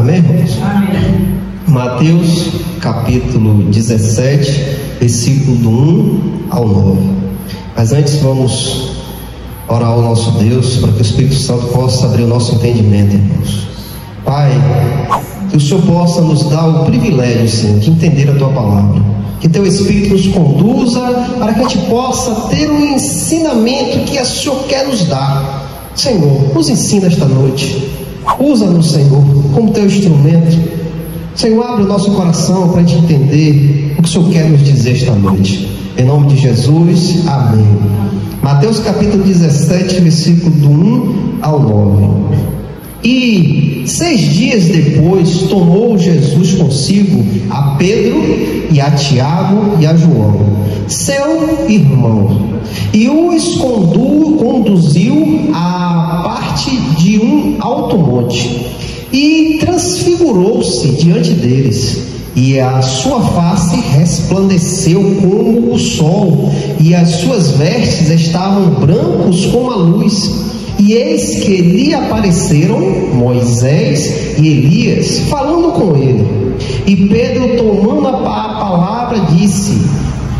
Amém, irmãos? Amém. Mateus capítulo 17, versículo do 1 ao 9. Mas antes vamos orar ao nosso Deus, para que o Espírito Santo possa abrir o nosso entendimento, irmãos. Pai, que o Senhor possa nos dar o privilégio, Senhor, de entender a Tua palavra. Que Teu Espírito nos conduza para que a gente possa ter um ensinamento que o Senhor quer nos dar. Senhor, nos ensina esta noite. Usa-nos, Senhor, como Teu instrumento. Senhor, abre o nosso coração para a gente entender o que o Senhor quer nos dizer esta noite. Em nome de Jesus, amém. Mateus capítulo 17, versículo do 1 ao 9. E 6 dias depois tomou Jesus consigo a Pedro e a Tiago e a João, seu irmão, e os conduziu à parte de um alto monte, e transfigurou-se diante deles, e a sua face resplandeceu como o sol, e as suas vestes estavam brancos como a luz. E eis que lhe apareceram Moisés e Elias, falando com ele. E Pedro, tomando a palavra, disse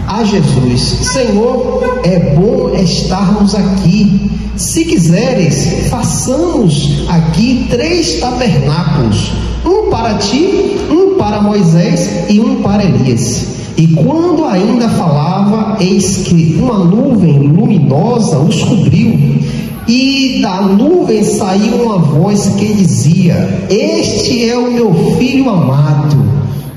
a Jesus: Senhor, é bom estarmos aqui. Se quiseres, façamos aqui 3 tabernáculos, um para ti, um para Moisés e um para Elias. E quando ainda falava, eis que uma nuvem luminosa os cobriu, e da nuvem saiu uma voz que dizia: Este é o meu filho amado,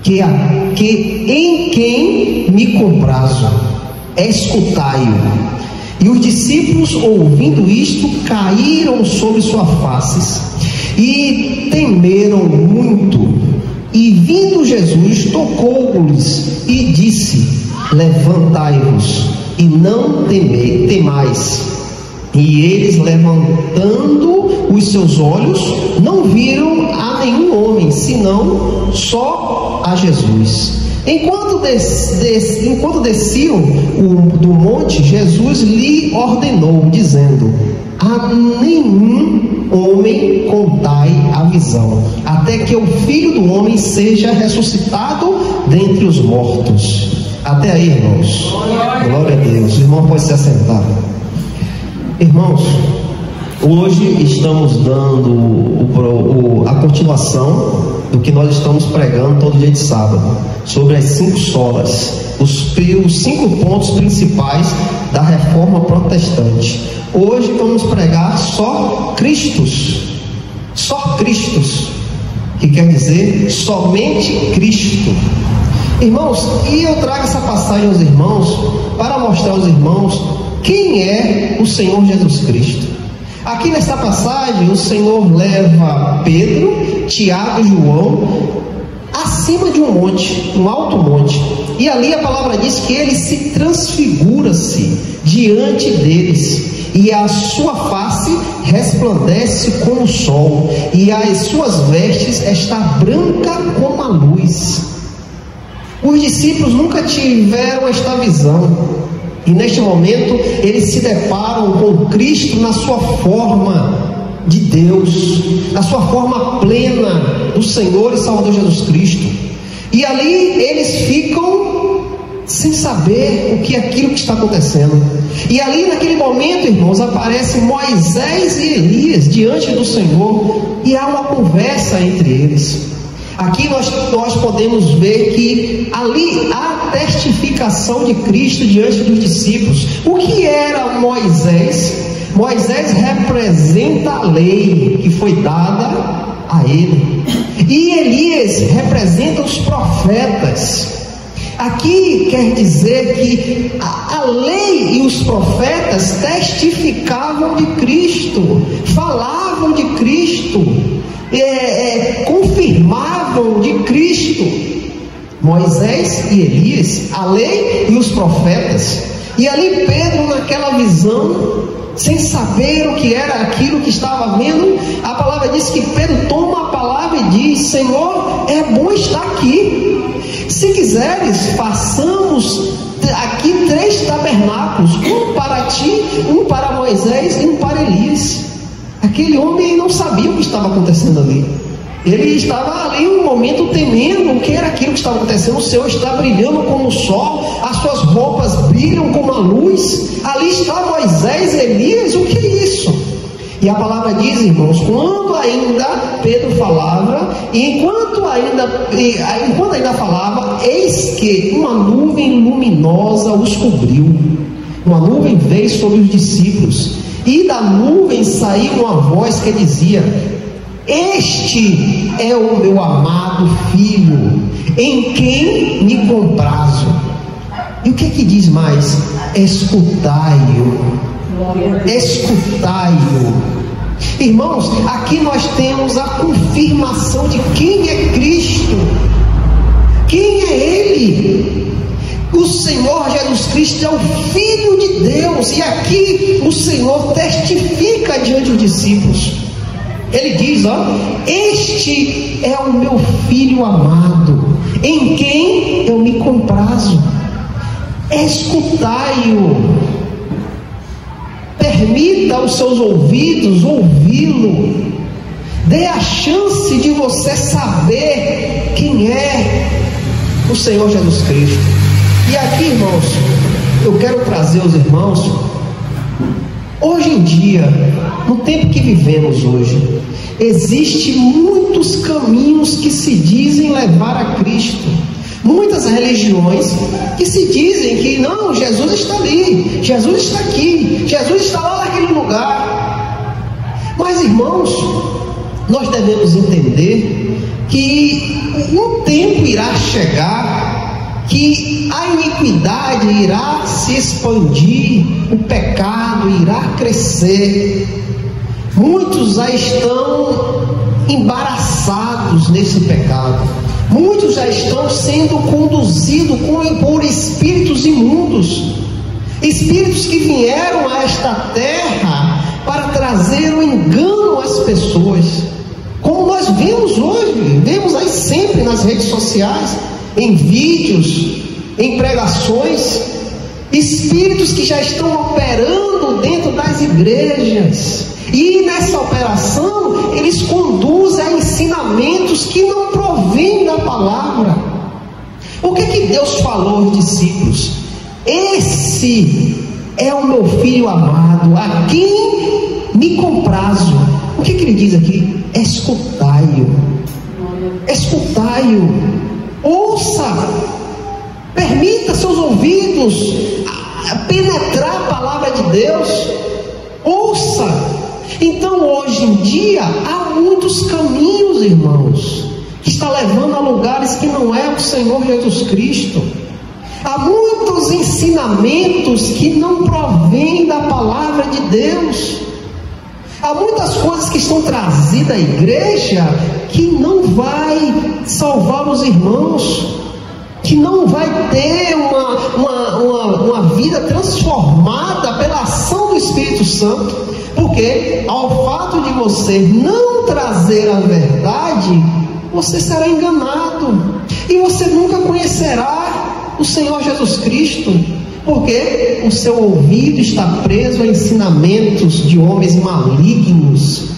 em quem me comprazo, escutai-o. E os discípulos, ouvindo isto, caíram sobre suas faces e temeram muito. E vindo Jesus, tocou-lhes e disse: Levantai-vos e não temais. E eles, levantando os seus olhos, não viram a nenhum homem, senão só a Jesus. Enquanto desciam do monte, Jesus lhe ordenou, dizendo: A nenhum homem contai a visão, até que o Filho do Homem seja ressuscitado dentre os mortos. Até aí, irmãos. Glória a Deus. O irmão pode se assentar. Irmãos, hoje estamos dando a continuação do que nós estamos pregando todo dia de sábado, sobre as 5 solas, os 5 pontos principais da reforma protestante. Hoje vamos pregar só Cristos, que quer dizer somente Cristo. Irmãos, e eu trago essa passagem aos irmãos para mostrar aos irmãos quem é o Senhor Jesus Cristo. Aqui nesta passagem, o Senhor leva Pedro, Tiago e João acima de um monte, um alto monte. E ali a palavra diz que ele se transfigura-se diante deles. E a sua face resplandece como o sol. E as suas vestes está branca como a luz. Os discípulos nunca tiveram esta visão. E neste momento eles se deparam com Cristo na sua forma de Deus, na sua forma plena do Senhor e Salvador Jesus Cristo. E ali eles ficam sem saber o que é aquilo que está acontecendo. E ali naquele momento, irmãos, aparecem Moisés e Elias diante do Senhor, e há uma conversa entre eles. Aqui nós podemos ver que ali há testificação de Cristo diante dos discípulos. O que era Moisés? Moisés representa a lei que foi dada a ele. E Elias representa os profetas. Aqui quer dizer que a lei e os profetas testificavam de Cristo, falavam de Cristo, confirmavam de Cristo. Moisés e Elias, a lei e os profetas. E ali Pedro, naquela visão, sem saber o que era aquilo que estava vendo, a palavra diz que Pedro toma a palavra e diz: Senhor, é bom estar aqui. Se quiseres, façamos aqui 3 tabernáculos, um para ti, um para Moisés e um para Elias. Aquele homem não sabia o que estava acontecendo ali. Ele estava ali um momento temendo o que era aquilo que estava acontecendo. O céu está brilhando como o sol, as suas roupas brilham como a luz. Ali está Moisés e Elias. O que é isso? E a palavra diz, irmãos, quando ainda Pedro falava, e enquanto ainda falava, eis que uma nuvem luminosa os cobriu. Uma nuvem veio sobre os discípulos, e da nuvem saiu uma voz que dizia: este é o meu amado Filho, em quem me comprazo. E o que é que diz mais? Escutai-o. Escutai-o. Irmãos, aqui nós temos a confirmação de quem é Cristo. Quem é Ele? O Senhor Jesus Cristo é o Filho de Deus. E aqui o Senhor testifica diante dos discípulos. Ele diz, este é o meu Filho amado, em quem eu me comprazo. Escutai-o. Permita aos seus ouvidos ouvi-lo. Dê a chance de você saber quem é o Senhor Jesus Cristo. E aqui, irmãos, eu quero trazer aos irmãos, hoje em dia, no tempo que vivemos hoje, existem muitos caminhos que se dizem levar a Cristo. Muitas religiões que se dizem que não, Jesus está ali, Jesus está aqui, Jesus está lá naquele lugar. Mas, irmãos, nós devemos entender que um tempo irá chegar que a iniquidade irá se expandir, o pecado irá crescer. Muitos já estão embaraçados nesse pecado. Muitos já estão sendo conduzidos por espíritos imundos, espíritos que vieram a esta terra para trazer o engano às pessoas, como nós vemos hoje, vemos aí sempre nas redes sociais, em vídeos, em pregações, espíritos que já estão operando dentro das igrejas. E nessa operação eles conduzem a ensinamentos que não provêm da palavra. O que Deus falou aos discípulos? Esse é o meu Filho amado, a quem me comprazo. O que ele diz aqui? Escutai-o. Escutai-o. Ouça. Permita seus ouvidos penetrar a palavra de Deus. Ouça. Então hoje em dia há muitos caminhos, irmãos, que está levando a lugares que não é o Senhor Jesus Cristo. Há muitos ensinamentos que não provêm da palavra de Deus. Há muitas coisas que estão trazidas à igreja que não vai salvar os irmãos, que não vai ter uma vida transformada pela ação do Espírito Santo. Porque ao fato de você não trazer a verdade, você será enganado e você nunca conhecerá o Senhor Jesus Cristo, porque o seu ouvido está preso a ensinamentos de homens malignos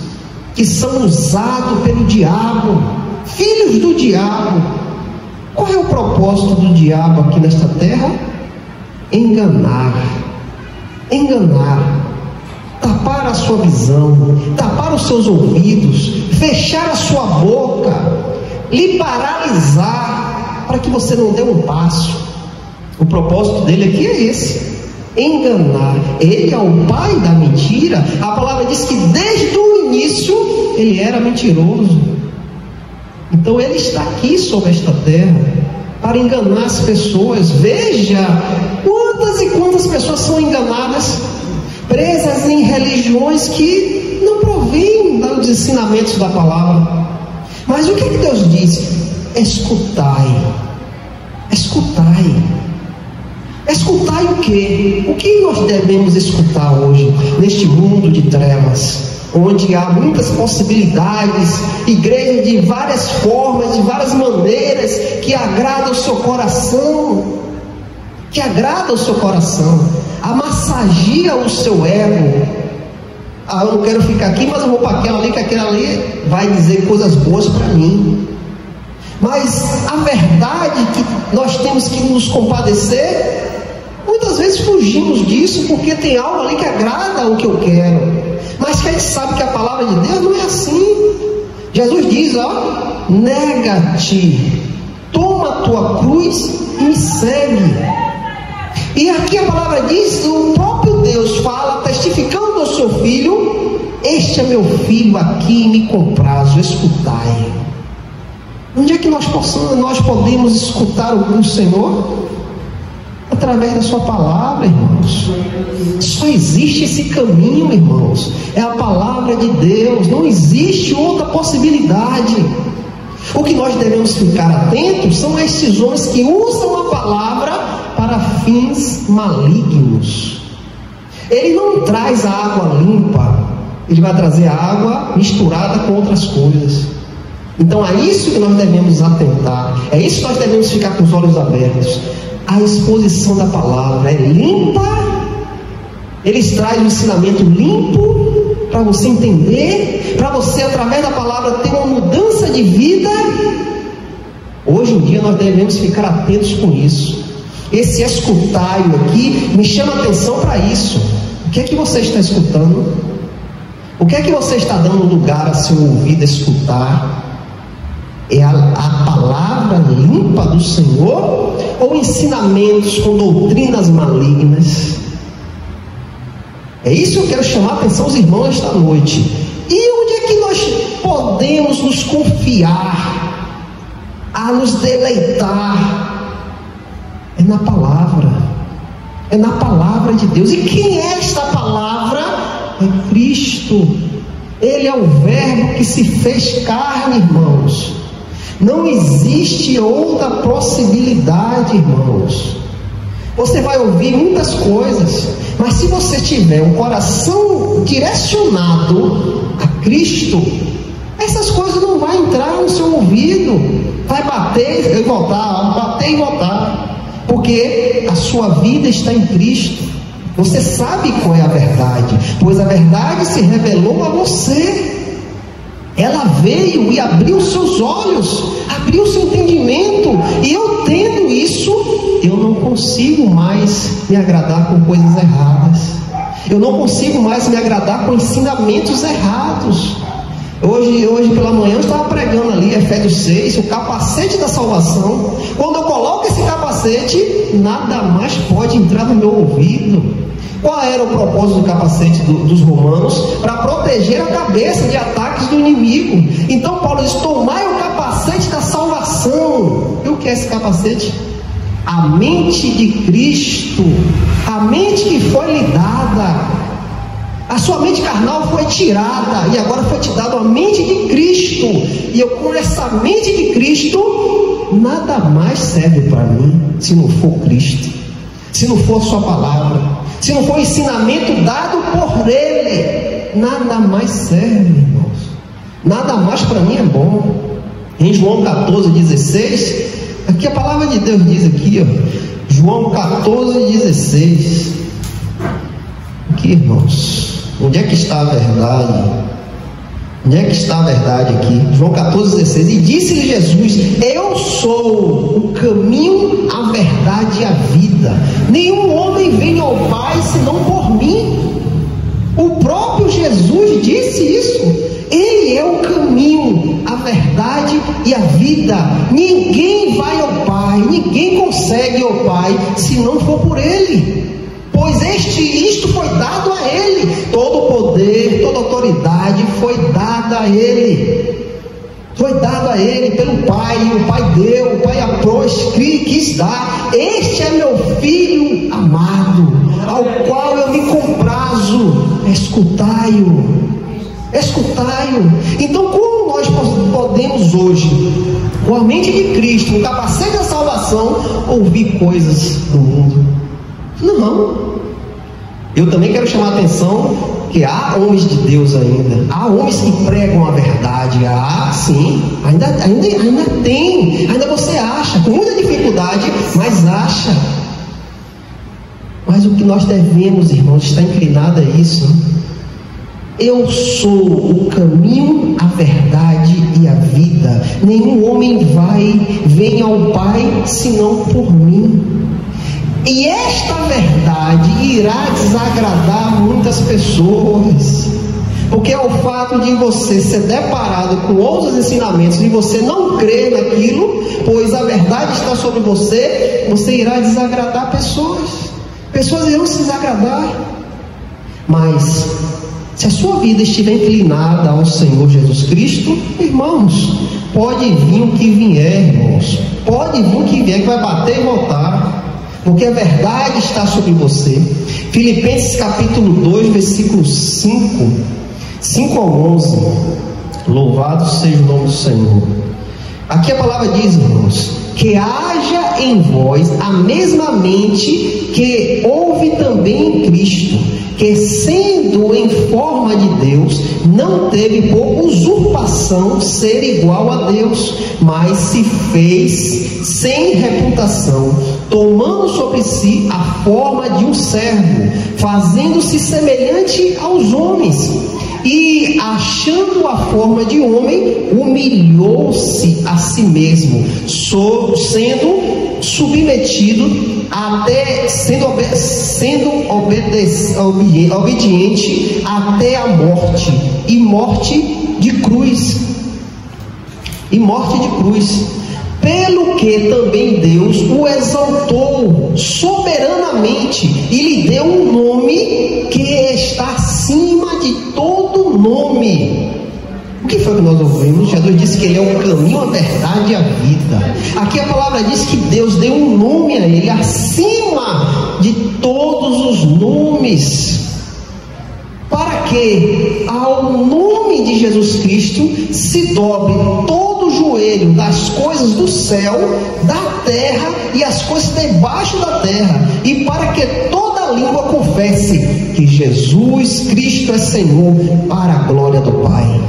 que são usados pelo diabo, filhos do diabo. Qual é o propósito do diabo aqui nesta terra? Enganar, tapar a sua visão, tapar os seus ouvidos, fechar a sua boca, lhe paralisar, para que você não dê um passo. O propósito dele aqui é esse: enganar. Ele é o pai da mentira. A palavra diz que desde o início ele era mentiroso. Então ele está aqui sobre esta terra para enganar as pessoas. Veja quantas e quantas pessoas são enganadas, presas em religiões que não provêm dos ensinamentos da palavra. Mas o que Deus diz? Escutai. Escutai o quê? O que nós devemos escutar hoje, neste mundo de trevas, onde há muitas possibilidades, igrejas de várias formas, de várias maneiras, que agradam o seu coração, amassagia o seu ego, Eu não quero ficar aqui, mas eu vou para aquela ali, que aquela ali vai dizer coisas boas para mim. Mas a verdade que nós temos que nos compadecer, muitas vezes fugimos disso porque tem algo ali que agrada o que eu quero. Mas que a gente sabe que a palavra de Deus não é assim. Jesus diz, nega-te, toma a tua cruz e me segue. E aqui a palavra diz, o próprio Deus fala, testificando ao seu filho, este é meu filho, aqui me comprazo, escutai. Onde é que nós podemos escutar o Senhor? Através da sua palavra, irmãos. Só existe esse caminho, irmãos. É a palavra de Deus. Não existe outra possibilidade. O que nós devemos ficar atentos são esses homens que usam a palavra para fins malignos. Ele não traz a água limpa, ele vai trazer a água misturada com outras coisas. Então é isso que nós devemos atentar, é isso que nós devemos ficar com os olhos abertos. A exposição da palavra é limpa, eles trazem um ensinamento limpo para você entender, para você através da palavra ter uma mudança de vida. Hoje em dia nós devemos ficar atentos com isso. Esse escutaio aqui me chama a atenção para isso. O que é que você está escutando? O que é que você está dando lugar a seu ouvido a escutar? É a palavra limpa do Senhor ou ensinamentos com doutrinas malignas? É isso que eu quero chamar a atenção aos irmãos esta noite. E onde é que nós podemos nos confiar, a nos deleitar? É na palavra, é na palavra de Deus. E quem é esta palavra? É Cristo. Ele é o verbo que se fez carne, irmãos. Não existe outra possibilidade, irmãos. Você vai ouvir muitas coisas, mas se você tiver um coração direcionado a Cristo, essas coisas não vão entrar no seu ouvido. Vai bater e voltar, bater e voltar, porque a sua vida está em Cristo. Você sabe qual é a verdade, pois a verdade se revelou a você. Ela veio e abriu seus olhos, abriu seu entendimento, e eu tendo isso, eu não consigo mais me agradar com coisas erradas, eu não consigo mais me agradar com ensinamentos errados. Hoje pela manhã eu estava pregando ali Efésios 6, o capacete da salvação. Quando eu coloco esse capacete, nada mais pode entrar no meu ouvido. Qual era o propósito do capacete dos romanos? Para proteger a cabeça de ataques do inimigo. Então Paulo diz, tomai o capacete da salvação. E o que é esse capacete? A mente de Cristo, a mente que foi lhe dada. A sua mente carnal foi tirada e agora foi te dada a mente de Cristo. E eu, com essa mente de Cristo, nada mais serve para mim se não for Cristo, se não for a sua palavra, se não for o ensinamento dado por Ele. Nada mais serve, irmãos. Nada mais para mim é bom. Em João 14,16, aqui a palavra de Deus diz aqui, João 14,16. Aqui, irmãos, onde é que está a verdade? Onde é que está a verdade aqui? João 14,16. E disse-lhe Jesus, eu sou o caminho, a verdade e a vida. Nenhum homem vem ao Pai senão por mim. O próprio Jesus disse isso. Ele é o caminho, a verdade e a vida. Ninguém vai ao Pai, ninguém consegue ir ao Pai se não for por Ele. Pois isto foi dado a Ele. Todo poder, toda autoridade foi dada a Ele. Foi dado a Ele pelo Pai. O Pai deu, o Pai após, quis dar. Este é meu Filho amado, ao qual eu me comprazo. Escutai-o. Escutai-o. Então, como nós podemos hoje, com a mente de Cristo, no capacete da salvação, ouvir coisas do mundo? Não. Eu também quero chamar a atenção que há homens de Deus ainda, há homens que pregam a verdade. Sim, ainda tem, ainda você acha, com muita dificuldade, mas acha. Mas o que nós devemos, irmãos, está inclinado a isso, Eu sou o caminho, a verdade e a vida. Nenhum homem vem ao Pai senão por mim. E esta verdade irá desagradar muitas pessoas, porque é o fato de você ser deparado com outros ensinamentos e você não crer naquilo, pois a verdade está sobre você, você irá desagradar pessoas. Pessoas irão se desagradar. Mas se a sua vida estiver inclinada ao Senhor Jesus Cristo, irmãos, pode vir o que vier, irmãos. Pode vir o que vier, que vai bater e voltar, porque a verdade está sobre você. Filipenses capítulo 2, versículo 5 ao 11. Louvado seja o nome do Senhor. Aqui a palavra diz, irmãos, que haja em vós a mesma mente que houve também em Cristo, que sendo em forma de Deus, não teve por usurpação ser igual a Deus, mas se fez sem reputação, tomando sobre si a forma de um servo, fazendo-se semelhante aos homens, e achando a forma de homem, humilhou-se a si mesmo, sendo submetido até sendo obediente até a morte, e morte de cruz. Pelo que também Deus o exaltou soberanamente e lhe deu um nome que está acima de todo nome. O que foi que nós ouvimos? Jesus disse que Ele é o caminho, a verdade e a vida. Aqui a palavra diz que Deus deu um nome a Ele acima de todos os nomes, para que ao nome de Jesus Cristo se dobre todo o joelho das coisas do céu, da terra e as coisas debaixo da terra, e para que toda língua confesse que Jesus Cristo é Senhor, para a glória do Pai.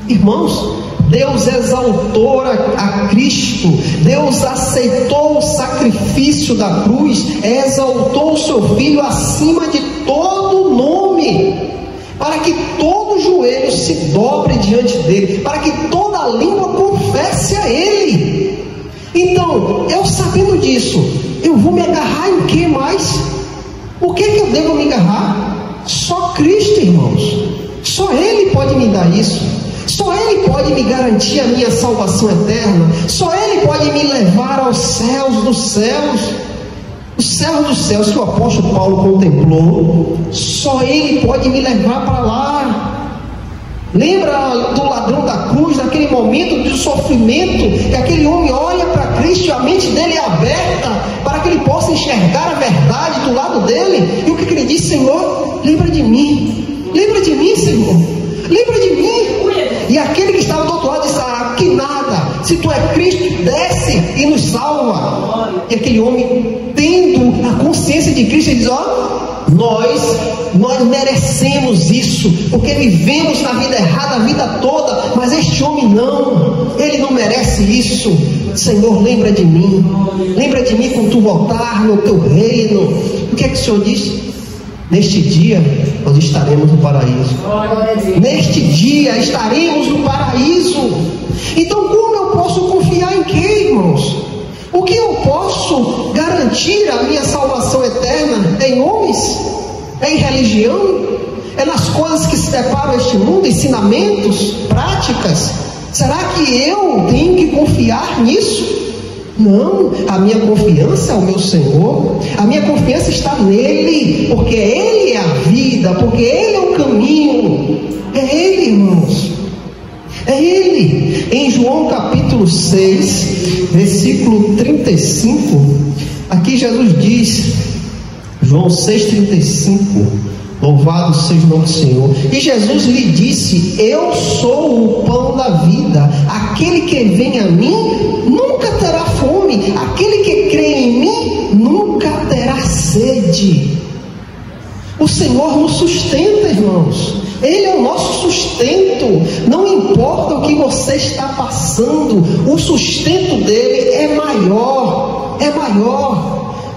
Irmãos, Deus exaltou a Cristo, Deus aceitou o sacrifício da cruz, exaltou o seu Filho acima de todo nome, para que todo joelho se dobre diante dele, para que toda língua confesse a Ele. Então, eu sabendo disso, eu vou me agarrar em que mais? O que eu devo me agarrar? Só Cristo, irmãos. Só Ele pode me dar isso. Só Ele pode me garantir a minha salvação eterna. Só Ele pode me levar aos céus dos céus. Os céus dos céus que o apóstolo Paulo contemplou, só Ele pode me levar para lá. Lembra do ladrão da cruz, naquele momento de sofrimento, que aquele homem olha para Cristo e a mente dele é aberta, para que ele possa enxergar a verdade do lado dele. E o que ele diz? Senhor, lembra de mim, Senhor, lembra de mim. E aquele que estava do outro lado disse: que nada, se tu é Cristo, desce e nos salva. E aquele homem, tendo a consciência de Cristo, ele diz: nós merecemos isso, porque vivemos na vida errada a vida toda, mas este homem não, ele não merece isso. Senhor, lembra de mim quando tu voltar no teu reino. O que é que o Senhor diz? Neste dia nós estaremos no paraíso. Neste dia estaremos no paraíso. Então, como eu posso confiar em quê, irmãos? O que eu posso garantir a minha salvação eterna? É em homens? É em religião? É nas coisas que se deparam a este mundo? Ensinamentos? Práticas? Será que eu tenho que confiar nisso? Não, a minha confiança é o meu Senhor, a minha confiança está nele, porque Ele é a vida, porque Ele é o caminho. É Ele, irmãos, é Ele. Em João capítulo 6, versículo 35, aqui Jesus diz, João 6,35, louvado seja o nome do Senhor. E Jesus lhe disse: eu sou o pão da vida, aquele que vem a mim nunca terá fome, aquele que crê em mim nunca terá sede. O Senhor nos sustenta, irmãos. Ele é o nosso sustento. Não importa o que você está passando, o sustento dele é maior,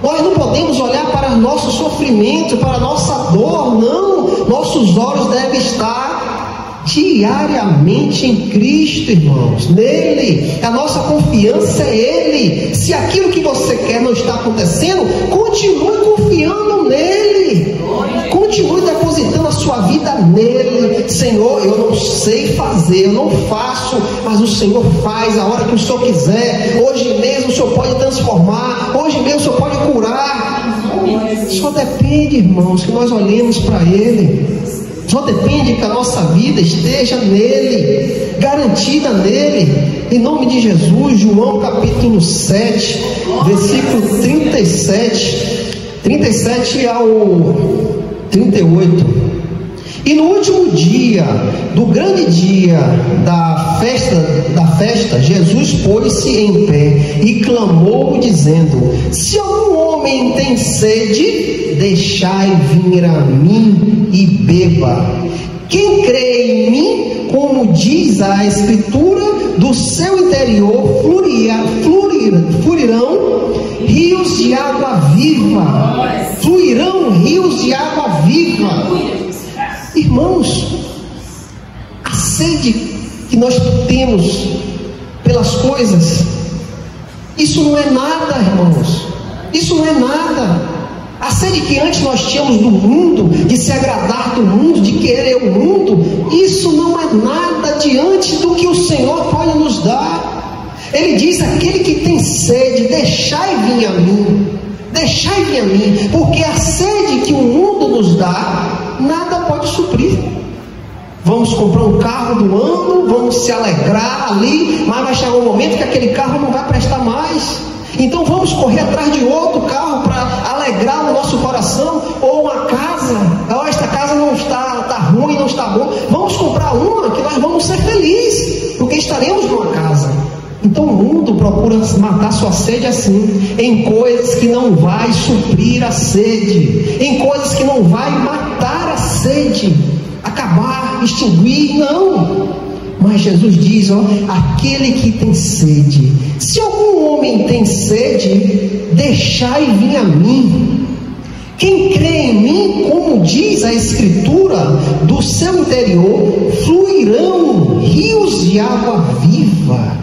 Nós não podemos olhar para nosso sofrimento, para nossa dor, não. Nossos olhos devem estar diariamente em Cristo, irmãos, nele. A nossa confiança é Ele. Se aquilo que você quer não está acontecendo, continue confiando nele. Continue depositando a sua vida nele. Senhor, eu não sei fazer, eu não faço, mas o Senhor faz a hora que o Senhor quiser. Hoje mesmo o Senhor pode transformar, hoje mesmo o Senhor pode curar. Só depende, irmãos, que nós olhemos para Ele. Só depende que a nossa vida esteja nele, garantida nele. Em nome de Jesus. João capítulo 7, versículo 37 ao 38. E no último dia, do grande dia da festa, Jesus pôs-se em pé e clamou, dizendo: se algum homem tem sede, deixai vir a mim e beba. Quem crê em mim, como diz a Escritura, do seu interior fluirão rios de água viva. Fluirão rios de água viva. Irmãos, a sede que nós temos pelas coisas, isso não é nada, irmãos. Isso não é nada. A sede que antes nós tínhamos do mundo, de se agradar do mundo, de querer o mundo, isso não é nada diante do que o Senhor pode nos dar. Ele diz: aquele que tem sede, deixai vir a mim. Deixai vir a mim, porque a sede que o mundo nos dá, nada pode suprir. Vamos comprar um carro do ano, vamos se alegrar ali, mas vai chegar um momento que aquele carro não vai prestar mais. Então vamos correr atrás de outro carro para alegrar o nosso coração, ou uma casa. Oh, esta casa não está ruim, não está bom. Vamos comprar uma que nós vamos ser felizes, porque estaremos numa casa. Então o mundo procura matar sua sede assim, em coisas que não vai suprir a sede, em coisas que não vai matar a sede, acabar, extinguir, não. Mas Jesus diz: ó, aquele que tem sede, se algum homem tem sede, deixai vir a mim. Quem crê em mim, como diz a Escritura, do seu interior fluirão rios de água viva.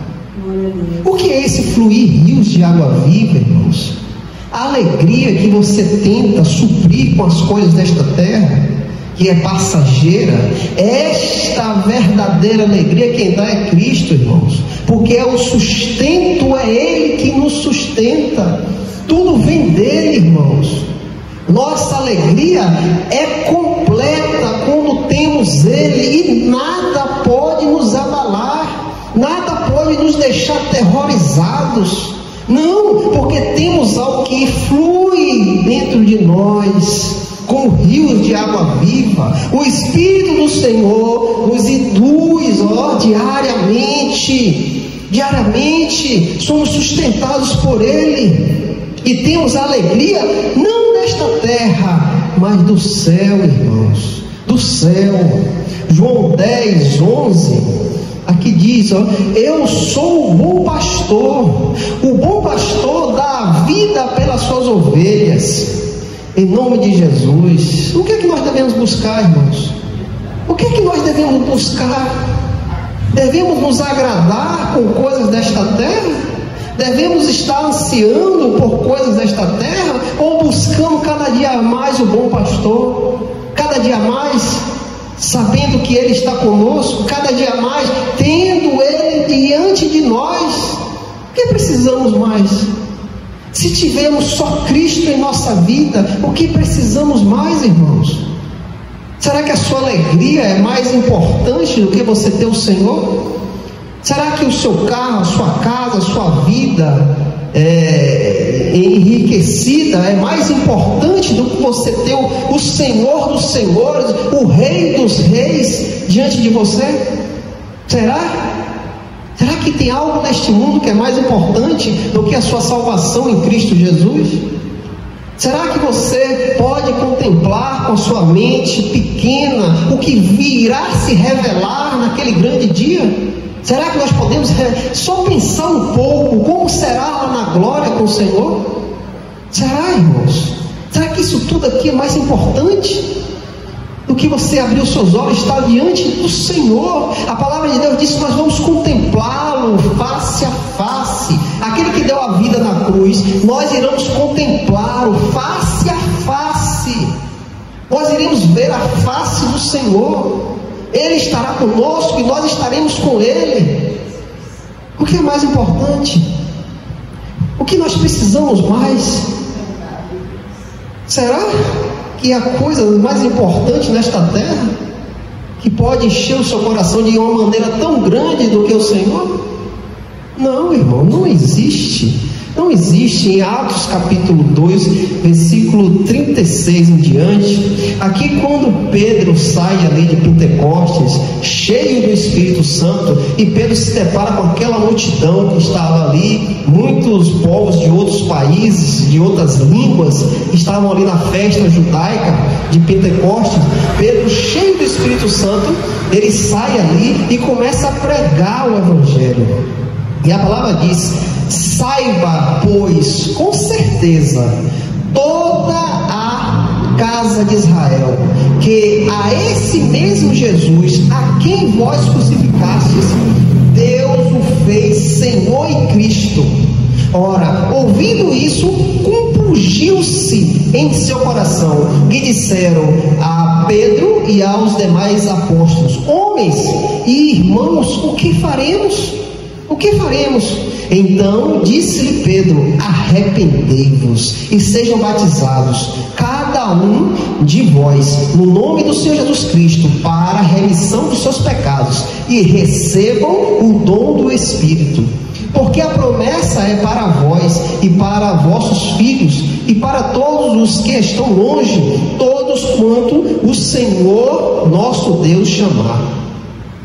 O que é esse fluir rios de água viva, irmãos? A alegria que você tenta suprir com as coisas desta terra, que é passageira, esta verdadeira alegria quem dá é Cristo, irmãos, porque é o sustento, é Ele que nos sustenta, tudo vem dele, irmãos. Nossa alegria é completa quando temos Ele, e nada pode nos abalar, nada pode nos deixar aterrorizados, não, porque temos algo que flui dentro de nós, com rios de água viva. O Espírito do Senhor nos induz, ó, diariamente somos sustentados por Ele, e temos alegria não desta terra, mas do céu, irmãos, do céu. João 10:11, aqui diz, ó: eu sou o bom pastor dá a vida pelas suas ovelhas. Em nome de Jesus. O que é que nós devemos buscar, irmãos? O que é que nós devemos buscar? Devemos nos agradar com coisas desta terra? Devemos estar ansiando por coisas desta terra? Ou buscando cada dia mais o bom pastor? Cada dia mais sabendo que Ele está conosco? Cada dia mais tendo Ele diante de nós? O que precisamos mais? Se tivermos só Cristo em nossa vida, o que precisamos mais, irmãos? Será que a sua alegria é mais importante do que você ter o Senhor? Será que o seu carro, a sua casa, a sua vida enriquecida é mais importante do que você ter o Senhor dos Senhores, o Rei dos Reis diante de você? Será? Será que tem algo neste mundo que é mais importante do que a sua salvação em Cristo Jesus? Será que você pode contemplar com a sua mente pequena o que virá se revelar naquele grande dia? Será que nós podemos só pensar um pouco como será lá na glória com o Senhor? Será, irmãos? Será que isso tudo aqui é mais importante do que você abrir os seus olhos e estar diante do Senhor? A palavra de Deus diz que nós vamos contemplá-lo face a face. Aquele que deu a vida na cruz, nós iremos contemplá-lo face a face. Nós iremos ver a face do Senhor. Ele estará conosco e nós estaremos com Ele. O que é mais importante? O que nós precisamos mais? Será que a coisa mais importante nesta terra, que pode encher o seu coração de uma maneira tão grande do que o Senhor? Não, irmão, não existe. Não existe. Em Atos capítulo 2, versículo 36 em diante, aqui quando Pedro sai ali de Pentecostes, cheio do Espírito Santo, e Pedro se depara com aquela multidão que estava ali, muitos povos de outros países, de outras línguas, estavam ali na festa judaica de Pentecostes. Pedro, cheio do Espírito Santo, ele sai ali e começa a pregar o Evangelho. E a palavra diz: saiba, pois, com certeza, toda a casa de Israel, que a esse mesmo Jesus, a quem vós crucificastes, Deus o fez Senhor e Cristo. Ora, ouvindo isso, compungiu-se em seu coração, e disseram a Pedro e aos demais apóstolos: homens e irmãos, o que faremos? O que faremos? Então disse-lhe Pedro: arrependei-vos e sejam batizados, cada um de vós, no nome do Senhor Jesus Cristo, para a remissão dos seus pecados, e recebam o dom do Espírito. Porque a promessa é para vós e para vossos filhos, e para todos os que estão longe, todos quanto o Senhor nosso Deus chamar.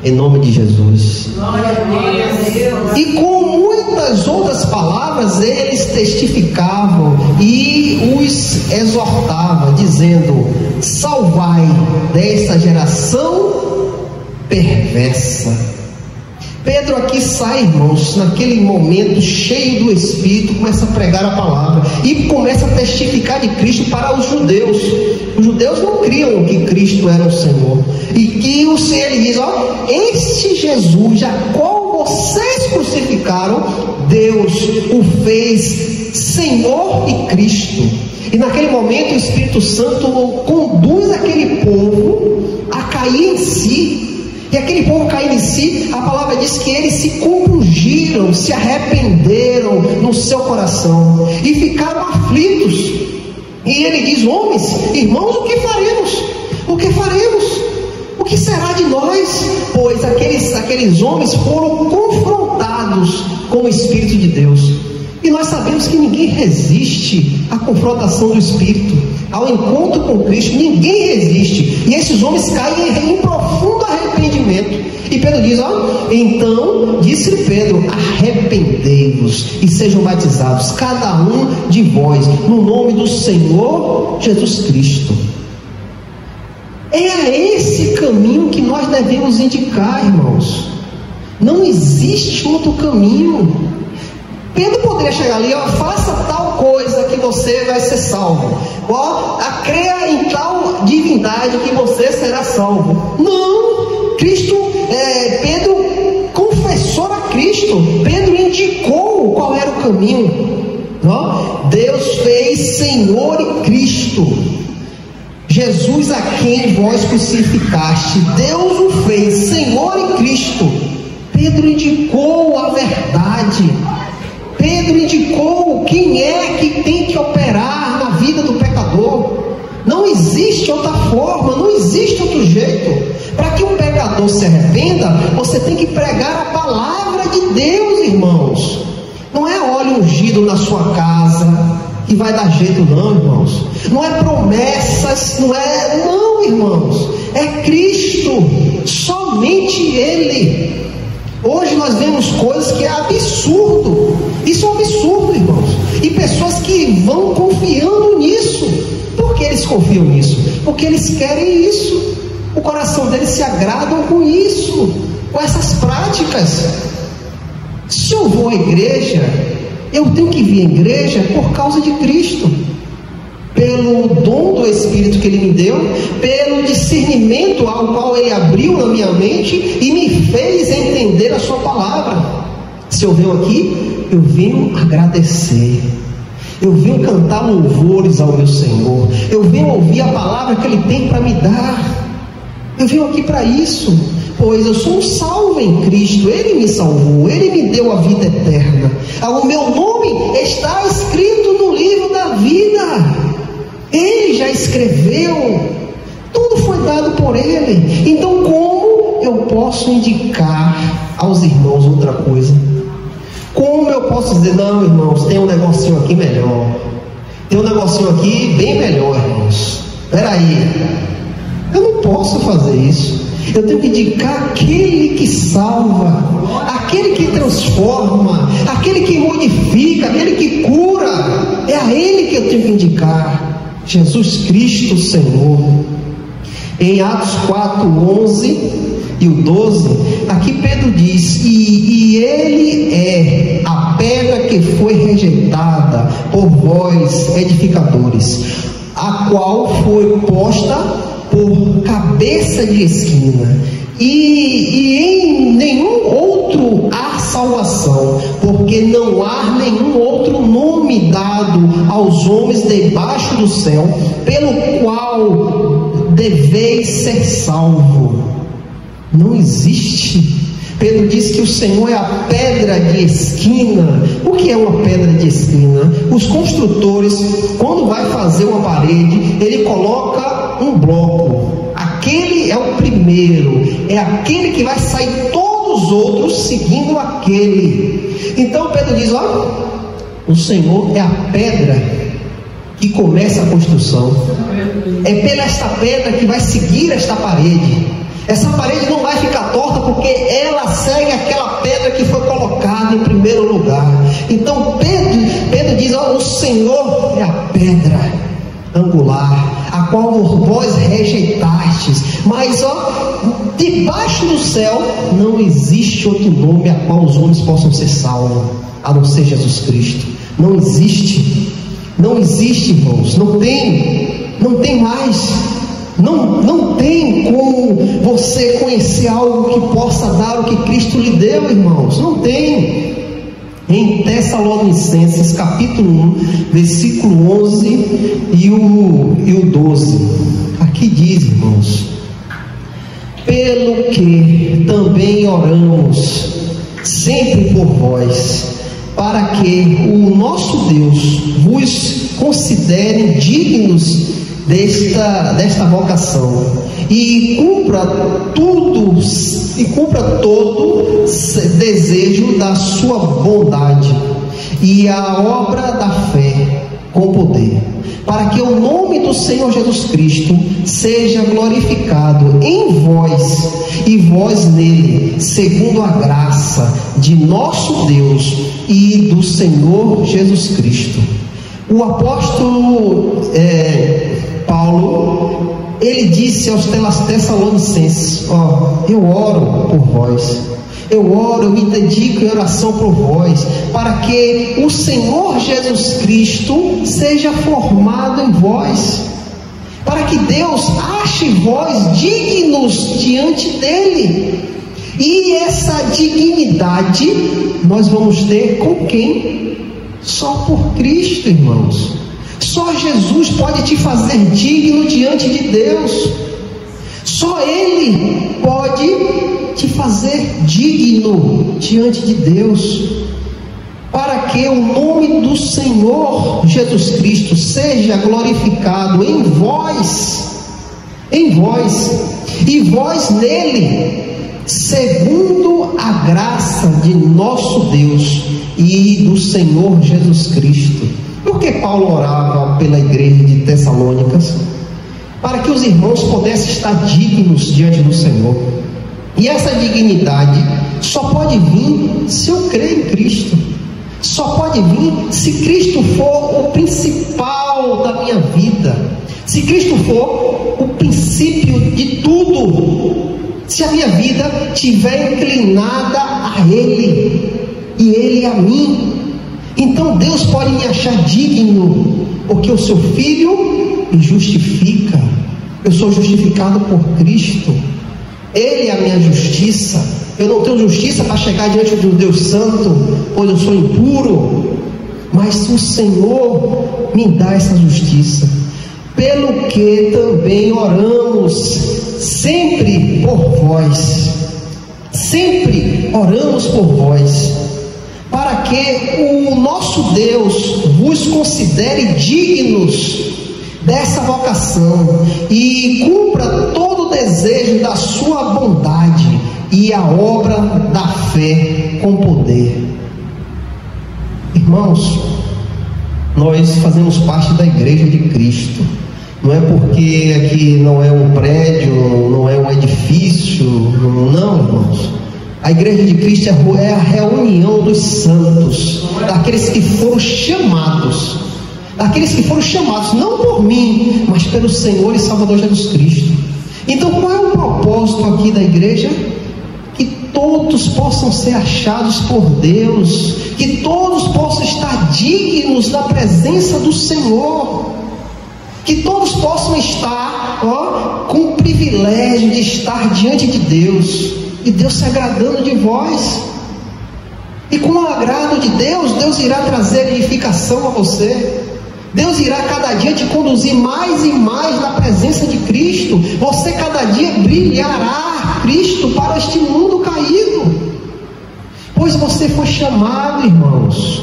Em nome de Jesus. Glória a Deus. E com muitas outras palavras eles testificavam e os exortavam, dizendo: salvai desta geração perversa. Pedro aqui sai, irmãos, naquele momento cheio do Espírito, começa a pregar a palavra e começa a testificar de Cristo para os judeus. Os judeus não criam que Cristo era o Senhor, e que o Senhor, ele diz: ó, este Jesus a qual vocês crucificaram, Deus o fez Senhor e Cristo. E naquele momento o Espírito Santo conduz aquele povo a cair em si. E aquele povo caindo em si, a palavra diz que eles se compungiram, se arrependeram no seu coração e ficaram aflitos. E ele diz: homens, irmãos, o que faremos? O que faremos? O que será de nós? Pois aqueles homens foram confrontados com o Espírito de Deus. E nós sabemos que ninguém resiste à confrontação do Espírito, ao encontro com Cristo. Ninguém resiste. E esses homens caem em profundo arrependimento. E Pedro diz: ó, então disse Pedro: arrependei-vos e sejam batizados, cada um de vós, no nome do Senhor Jesus Cristo. É a esse caminho que nós devemos indicar, irmãos. Não existe outro caminho. Pedro poderia chegar ali: ó, faça tal coisa que você vai ser salvo, ó, creia em tal divindade que você será salvo. Não, Pedro confessou a Cristo, Pedro indicou qual era o caminho, ó, Deus fez Senhor e Cristo, Jesus a quem vós crucificaste, Deus o fez Senhor e Cristo. Pedro indicou a verdade. Pedro indicou quem é que tem que operar na vida do pecador. Não existe outra forma, não existe outro jeito. Para que um pecador se arrependa, você tem que pregar a palavra de Deus, irmãos. Não é óleo ungido na sua casa que vai dar jeito, não, irmãos. Não é promessas, não, irmãos. É Cristo, somente Ele. Hoje nós vemos coisas que é absurdo. Isso é um absurdo, irmãos. E pessoas que vão confiando nisso. Por que eles confiam nisso? Porque eles querem isso. O coração deles se agradam com isso, com essas práticas. Se eu vou à igreja, Eu tenho que vir à igreja por causa de Cristo, pelo dom do Espírito que Ele me deu, pelo discernimento ao qual Ele abriu na minha mente e me fez entender a sua palavra. Se eu venho aqui, eu venho agradecer, eu venho cantar louvores ao meu Senhor, eu venho ouvir a palavra que Ele tem para me dar. Eu venho aqui para isso, pois eu sou um salvo em Cristo. Ele me salvou, Ele me deu a vida eterna. O meu nome está escrito no livro da vida. Ele já escreveu, tudo foi dado por Ele. Então como eu posso indicar aos irmãos outra coisa? Como eu posso dizer, não, irmãos, tem um negocinho aqui melhor, tem um negocinho aqui bem melhor, irmãos, espera aí. Eu não posso fazer isso. Eu tenho que indicar aquele que salva, aquele que transforma, aquele que modifica, aquele que cura. É a Ele que eu tenho que indicar, Jesus Cristo Senhor. Em Atos 4, 11 e o 12, aqui Pedro diz: e Ele é a pedra que foi rejeitada por vós edificadores, a qual foi posta por cabeça de esquina, e em nenhum outro há salvação, porque não há nenhum outro nome dado aos homens debaixo do céu, pelo qual deveis ser salvo. Não existe. Pedro diz que o Senhor é a pedra de esquina. O que é uma pedra de esquina? Os construtores, quando vai fazer uma parede, ele coloca um bloco. Aquele é o primeiro, é aquele que vai sair todos os outros seguindo aquele. Então Pedro diz: olha, o Senhor é a pedra que começa a construção. É pela esta pedra que vai seguir esta parede. Essa parede não vai ficar torta, porque ela segue aquela pedra que foi colocada em primeiro lugar. Então Pedro diz: ó, o Senhor é a pedra angular, a qual vós rejeitastes, mas ó, debaixo do céu não existe outro nome a qual os homens possam ser salvos, a não ser Jesus Cristo. Não existe, irmãos, não tem mais. Não tem como você conhecer algo que possa dar o que Cristo lhe deu, irmãos. Não tem. Em Tessalonicenses capítulo 1, versículo 11 e o 12, aqui diz, irmãos: pelo que também oramos sempre por vós, para que o nosso Deus vos considere dignos desta vocação, e cumpra todo desejo da sua bondade e a obra da fé com poder, para que o nome do Senhor Jesus Cristo seja glorificado em vós e vós nele, segundo a graça de nosso Deus e do Senhor Jesus Cristo. O apóstolo Paulo, ele disse aos Tessalonicenses: ó, eu oro por vós, eu me dedico em oração por vós, para que o Senhor Jesus Cristo seja formado em vós, para que Deus ache vós dignos diante dele. E essa dignidade nós vamos ter com quem? Só por Cristo, irmãos. Só Jesus pode te fazer digno diante de Deus. Só Ele pode te fazer digno diante de Deus, para que o nome do Senhor Jesus Cristo seja glorificado em vós, e vós nele, segundo a graça de nosso Deus e do Senhor Jesus Cristo. Por que Paulo orava pela igreja de Tessalônicas? Para que os irmãos pudessem estar dignos diante do Senhor. E essa dignidade só pode vir se eu crer em Cristo. Só pode vir se Cristo for o principal da minha vida, se Cristo for o princípio de tudo, se a minha vida estiver inclinada a Ele e Ele a mim. Então Deus pode me achar digno, porque o seu Filho me justifica. Eu sou justificado por Cristo. Ele é a minha justiça. Eu não tenho justiça para chegar diante de um Deus santo, pois eu sou impuro. Mas o Senhor me dá essa justiça. Pelo que também oramos sempre por vós. Sempre oramos por vós, para que o nosso Deus vos considere dignos dessa vocação e cumpra todo o desejo da sua bondade e a obra da fé com poder. Irmãos, nós fazemos parte da Igreja de Cristo. Não é porque aqui não é um prédio, não é um edifício, não, irmãos. A Igreja de Cristo é a reunião dos santos, daqueles que foram chamados, não por mim, mas pelo Senhor e Salvador Jesus Cristo. Então, qual é o propósito aqui da igreja? Que todos possam ser achados por Deus, que todos possam estar dignos da presença do Senhor, que todos possam estar com o privilégio de estar diante de Deus, e Deus se agradando de vós. E com o agrado de Deus, Deus irá trazer edificação a você. Deus irá cada dia te conduzir mais e mais na presença de Cristo. Você cada dia brilhará Cristo para este mundo caído. Pois você foi chamado, irmãos.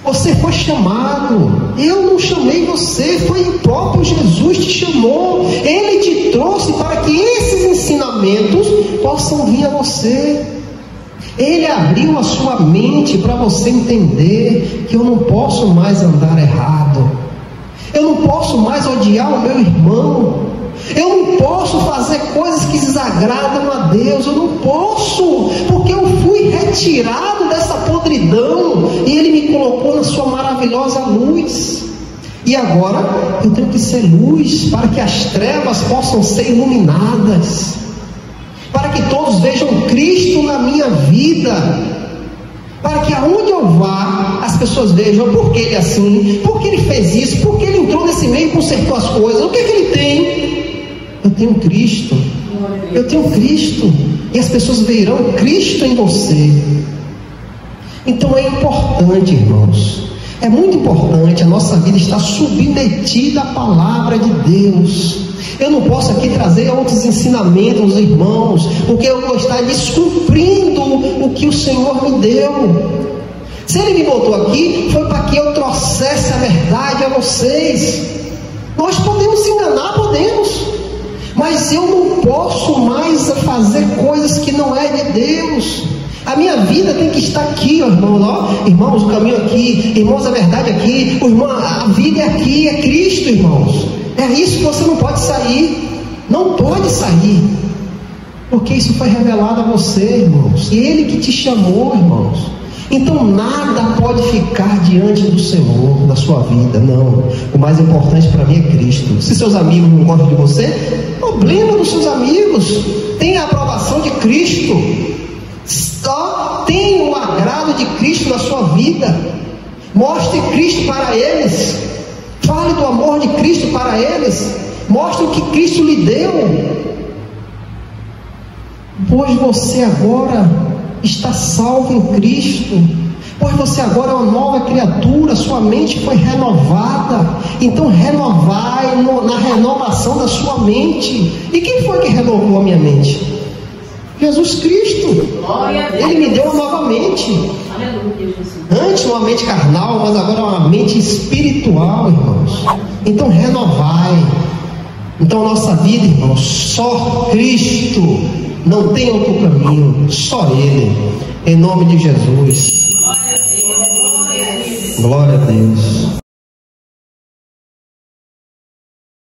Você foi chamado. Eu não chamei você, foi o próprio Jesus te chamou. Ele te trouxe para que esses ensinamentos possam vir a você. Ele abriu a sua mente para você entender que eu não posso mais andar errado. Eu não posso mais odiar o meu irmão. Eu não posso fazer coisas que desagradam a Deus. Eu não posso, porque eu fui retirado dessa podridão e Ele me colocou na sua maravilhosa luz. E agora eu tenho que ser luz para que as trevas possam ser iluminadas, para que todos vejam Cristo na minha vida, para que aonde eu vá as pessoas vejam por que ele é assim, por que ele fez isso, por que ele entrou nesse meio e consertou as coisas. O que é que ele tem? Eu tenho Cristo. Eu tenho Cristo. E as pessoas verão Cristo em você. Então é importante, irmãos, é muito importante a nossa vida estar submetida à palavra de Deus. Eu não posso aqui trazer outros ensinamentos, irmãos, porque eu vou estar descumprindo o que o Senhor me deu. Se Ele me botou aqui, foi para que eu trouxesse a verdade a vocês. Nós podemos se enganar, podemos, mas eu não posso mais fazer coisas que não é de Deus. A minha vida tem que estar aqui, ó, irmãos, ó, irmãos, o caminho aqui, irmãos, a verdade aqui, irmão, a vida é aqui, é Cristo, irmãos. É isso que você não pode sair, não pode sair, porque isso foi revelado a você, irmãos, e Ele que te chamou, irmãos. Então nada pode ficar diante do Senhor, da sua vida, não. O mais importante para mim é Cristo. Se seus amigos não gostam de você, problema dos seus amigos. Tem a aprovação de Cristo, só tem o agrado de Cristo na sua vida. Mostre Cristo para eles, fale do amor de Cristo para eles, mostre o que Cristo lhe deu, pois você agora está salvo em Cristo, pois você agora é uma nova criatura, sua mente foi renovada. Então renovai na renovação da sua mente. E quem foi que renovou a minha mente? Jesus Cristo. Ele me deu uma nova mente. Antes uma mente carnal, mas agora uma mente espiritual, irmãos. Então renovai. Então a nossa vida, irmãos, só Cristo. Não tem outro caminho, só Ele. Em nome de Jesus. Glória a Deus.